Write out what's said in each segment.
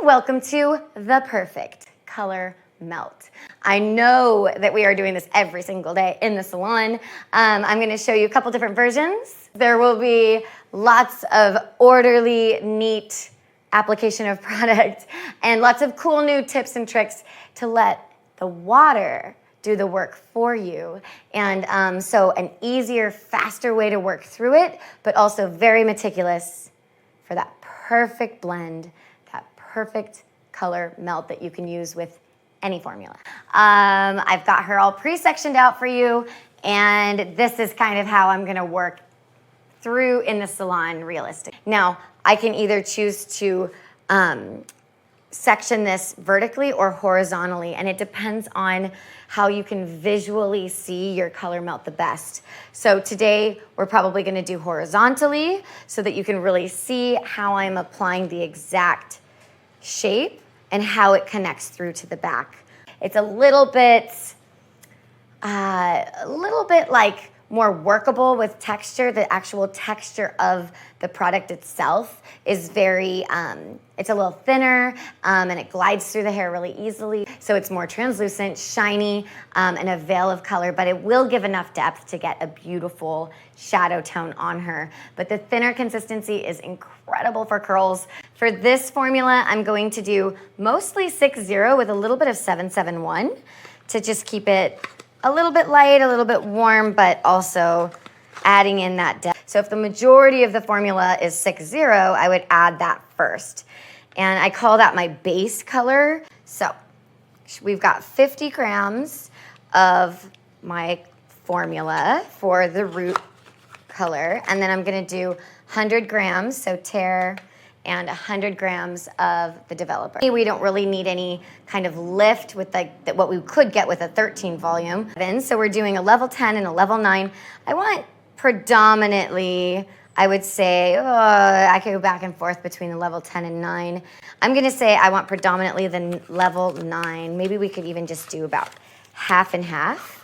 welcome to the perfect color melt. I know that we are doing this every single day in the salon. I'm going to show you a couple different versions. There will be lots of orderly, neat application of product and lots of cool new tips and tricks to let the water do the work for you. And so an easier, faster way to work through it, but also very meticulous for that perfect blend, that perfect color melt that you can use with any formula. I've got her all pre-sectioned out for you, and this is kind of how I'm gonna work through in the salon realistic. Now, I can either choose to section this vertically or horizontally, and it depends on how you can visually see your color melt the best. So today we're probably going to do horizontally so that you can really see how I'm applying the exact shape and how it connects through to the back. It's a little bit like more workable with texture. The actual texture of the product itself is very, it's a little thinner and it glides through the hair really easily. So it's more translucent, shiny, and a veil of color, but it will give enough depth to get a beautiful shadow tone on her. But the thinner consistency is incredible for curls. For this formula, I'm going to do mostly 6-0 with a little bit of 7-7-1 to just keep it a little bit light, a little bit warm, but also adding in that depth. So if the majority of the formula is 6-0, I would add that first. And I call that my base color. So we've got 50 grams of my formula for the root color. And then I'm gonna do 100 grams, so tear, and 100 grams of the developer. We don't really need any kind of lift with what we could get with a 13 volume. So we're doing a level 10 and a level 9. I want predominantly, I would say, I could go back and forth between the level 10 and 9. I'm gonna say I want predominantly the level 9. Maybe we could even just do about half and half.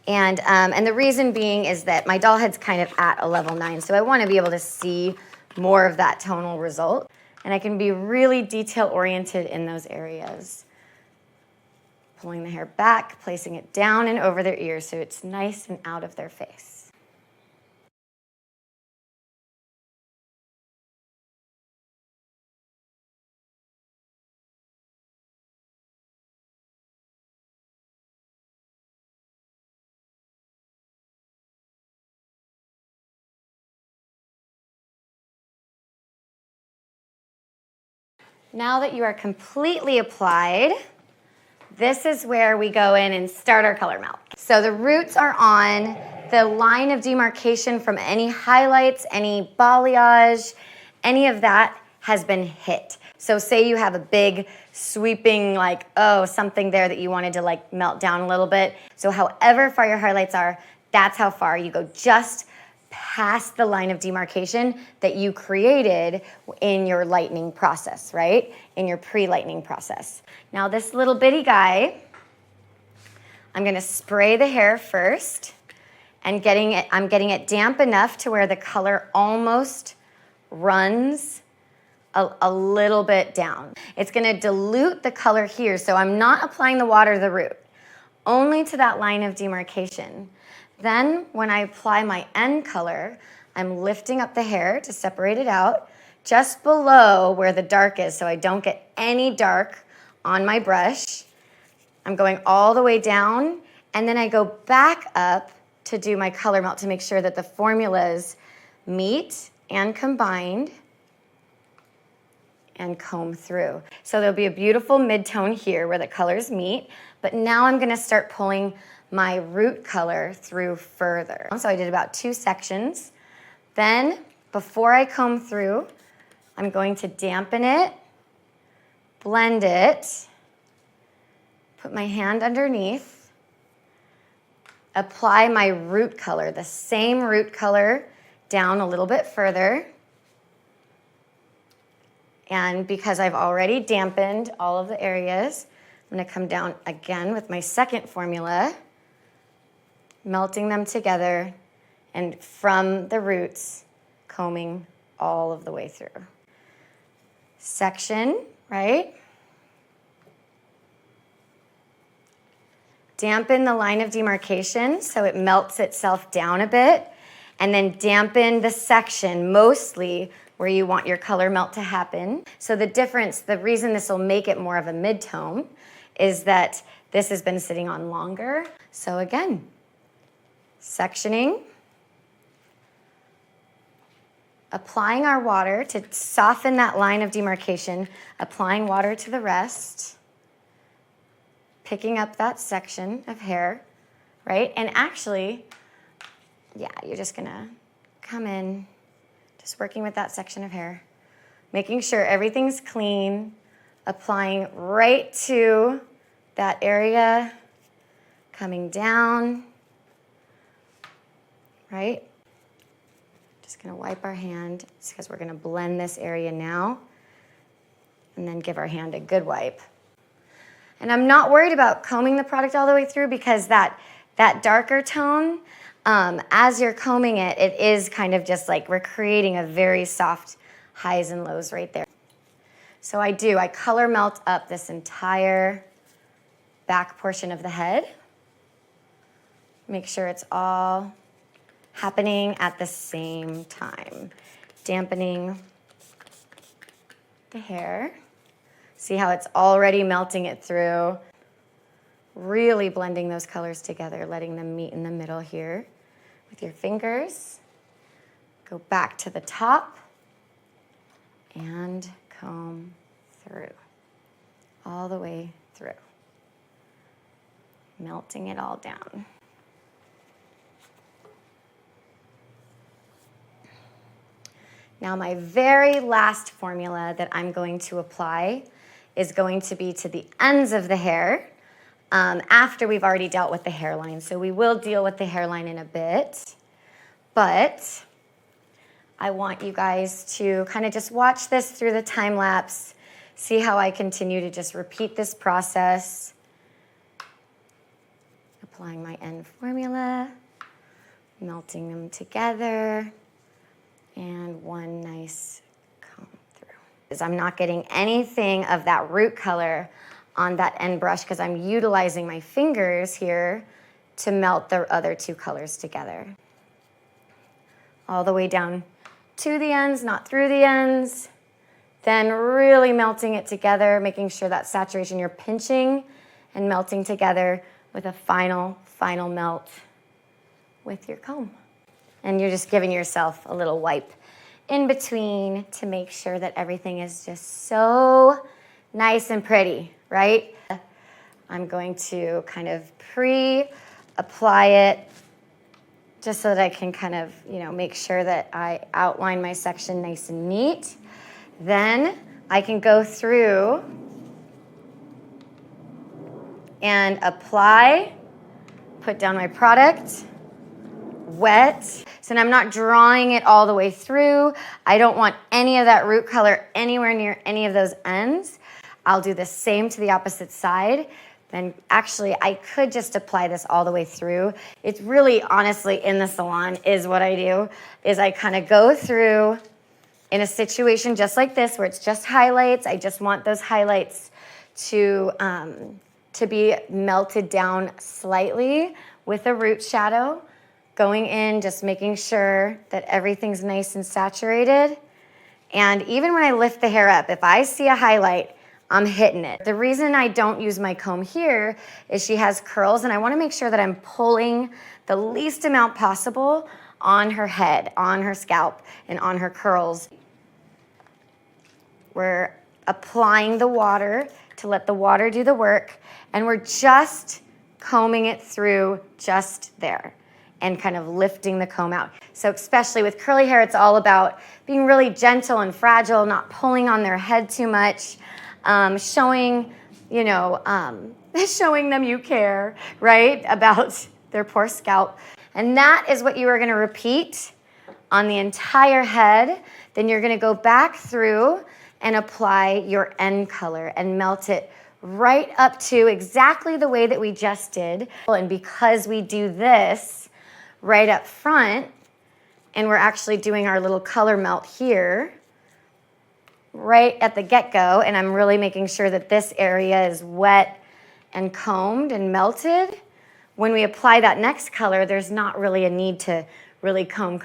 And the reason being is that my doll head's kind of at a level 9, so I wanna be able to see more of that tonal result. And I can be really detail-oriented in those areas. Pulling the hair back, placing it down and over their ears so it's nice and out of their face. Now that you are completely applied, this is where we go in and start our color melt. So the roots are on. The line of demarcation from any highlights, any balayage, any of that has been hit. So say you have a big sweeping, like, something there that you wanted to like melt down a little bit. So however far your highlights are, that's how far you go, just past the line of demarcation that you created in your lightening process, right? In your pre-lightening process. Now this little bitty guy, I'm gonna spray the hair first and I'm getting it damp enough to where the color almost runs a little bit down. It's gonna dilute the color here, so I'm not applying the water to the root, only to that line of demarcation. Then when I apply my end color, I'm lifting up the hair to separate it out just below where the dark is so I don't get any dark on my brush. I'm going all the way down, and then I go back up to do my color melt to make sure that the formulas meet and combined and comb through. So there'll be a beautiful mid-tone here where the colors meet, but now I'm gonna start pulling my root color through further. So I did about 2 sections. Then, before I comb through, I'm going to dampen it, blend it, put my hand underneath, apply my root color, the same root color, down a little bit further. And because I've already dampened all of the areas, I'm gonna come down again with my second formula, melting them together, and from the roots, combing all of the way through. Section right? Dampen the line of demarcation so it melts itself down a bit, and then dampen the section mostly where you want your color melt to happen. So the difference, the reason this will make it more of a mid-tone is that this has been sitting on longer. So again, sectioning, applying our water to soften that line of demarcation, applying water to the rest, picking up that section of hair, right? And actually, yeah, you're just gonna come in, just working with that section of hair, making sure everything's clean, applying right to that area, coming down, right? Just gonna wipe our hand, because we're gonna blend this area now, and then give our hand a good wipe. And I'm not worried about combing the product all the way through, because that darker tone, as you're combing it, it is kind of just like we're creating a very soft highs and lows right there. So I color melt up this entire back portion of the head. Make sure it's all happening at the same time. Dampening the hair. See how it's already melting it through. Really blending those colors together, letting them meet in the middle here with your fingers. Go back to the top and comb through, all the way through. Melting it all down. Now my very last formula that I'm going to apply is going to be to the ends of the hair after we've already dealt with the hairline. So we will deal with the hairline in a bit, but I want you guys to kind of just watch this through the time lapse, see how I continue to just repeat this process. Applying my end formula, melting them together, and one nice comb through. I'm not getting anything of that root color on that end brush because I'm utilizing my fingers here to melt the other two colors together. All the way down to the ends, not through the ends. Then really melting it together, making sure that saturation, you're pinching and melting together with a final melt with your comb. And you're just giving yourself a little wipe in between to make sure that everything is just so nice and pretty, right? I'm going to kind of pre-apply it just so that I can kind of, make sure that I outline my section nice and neat. Then I can go through and apply, put down my product, wet. So now I'm not drawing it all the way through. I don't want any of that root color anywhere near any of those ends. I'll do the same to the opposite side. Then actually I could just apply this all the way through. It's really honestly in the salon is what I do, is I kind of go through in a situation just like this where it's just highlights. I just want those highlights to be melted down slightly with a root shadow. Going in, just making sure that everything's nice and saturated. And even when I lift the hair up, if I see a highlight, I'm hitting it. The reason I don't use my comb here is she has curls and I want to make sure that I'm pulling the least amount possible on her head, on her scalp, and on her curls. We're applying the water to let the water do the work, and we're just combing it through just there and kind of lifting the comb out. So especially with curly hair, it's all about being really gentle and fragile, not pulling on their head too much, showing them you care, right, about their poor scalp. And that is what you are gonna repeat on the entire head. Then you're gonna go back through and apply your end color and melt it right up to exactly the way that we just did. And because we do this right up front, and we're actually doing our little color melt here, right at the get-go, and I'm really making sure that this area is wet and combed and melted. When we apply that next color, there's not really a need to really comb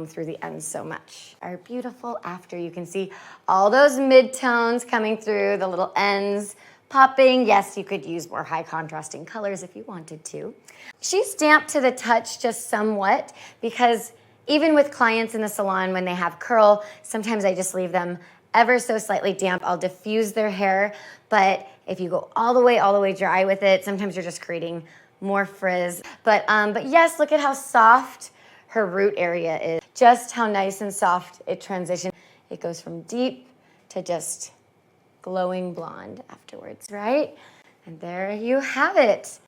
through the ends so much. Our beautiful after, you can see all those mid-tones coming through, the little ends popping. Yes, you could use more high contrasting colors if you wanted to. She's damped to the touch just somewhat, because even with clients in the salon when they have curl, sometimes I just leave them ever so slightly damp. I'll diffuse their hair, but if you go all the way dry with it, sometimes you're just creating more frizz. But yes, look at how soft her root area is. Just how nice and soft it transitions. It goes from deep to just glowing blonde afterwards, right? And there you have it.